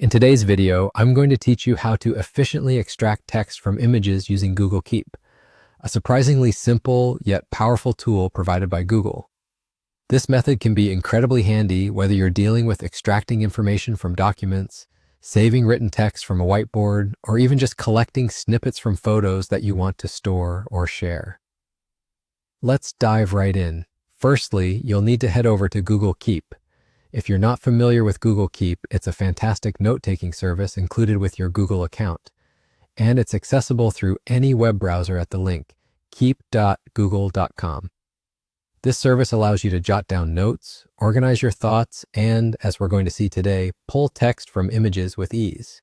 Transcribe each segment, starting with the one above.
In today's video, I'm going to teach you how to efficiently extract text from images using Google Keep, a surprisingly simple yet powerful tool provided by Google. This method can be incredibly handy whether you're dealing with extracting information from documents, saving written text from a whiteboard, or even just collecting snippets from photos that you want to store or share. Let's dive right in. Firstly, you'll need to head over to Google Keep. If you're not familiar with Google Keep, it's a fantastic note-taking service included with your Google account, and it's accessible through any web browser at the link keep.google.com. This service allows you to jot down notes, organize your thoughts, and, as we're going to see today, pull text from images with ease.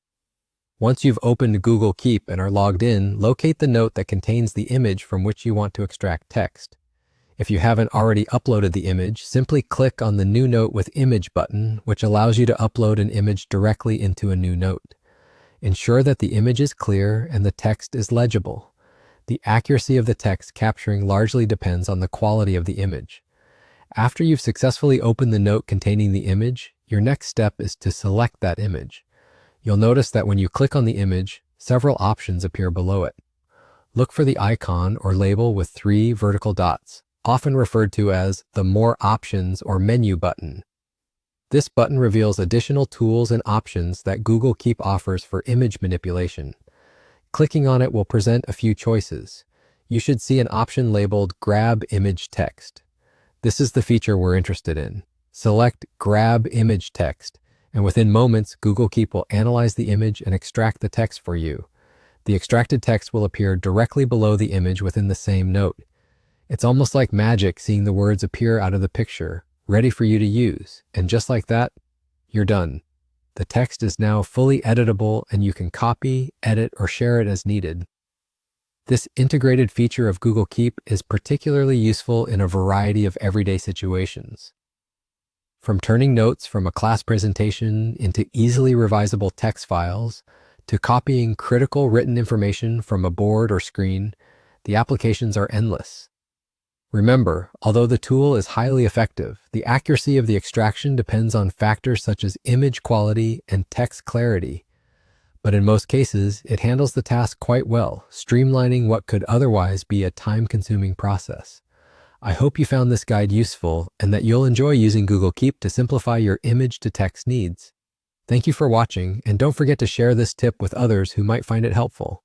Once you've opened Google Keep and are logged in, locate the note that contains the image from which you want to extract text. If you haven't already uploaded the image, simply click on the New Note with Image button, which allows you to upload an image directly into a new note. Ensure that the image is clear and the text is legible. The accuracy of the text capturing largely depends on the quality of the image. After you've successfully opened the note containing the image, your next step is to select that image. You'll notice that when you click on the image, several options appear below it. Look for the icon or label with 3 vertical dots, often referred to as the More Options or Menu button. This button reveals additional tools and options that Google Keep offers for image manipulation. Clicking on it will present a few choices. You should see an option labeled Grab Image Text. This is the feature we're interested in. Select Grab Image Text, and within moments, Google Keep will analyze the image and extract the text for you. The extracted text will appear directly below the image within the same note. It's almost like magic seeing the words appear out of the picture, ready for you to use. And just like that, you're done. The text is now fully editable and you can copy, edit, or share it as needed. This integrated feature of Google Keep is particularly useful in a variety of everyday situations. From turning notes from a class presentation into easily revisable text files, to copying critical written information from a board or screen, the applications are endless. Remember, although the tool is highly effective, the accuracy of the extraction depends on factors such as image quality and text clarity. But in most cases, it handles the task quite well, streamlining what could otherwise be a time-consuming process. I hope you found this guide useful and that you'll enjoy using Google Keep to simplify your image-to-text needs. Thank you for watching, and don't forget to share this tip with others who might find it helpful.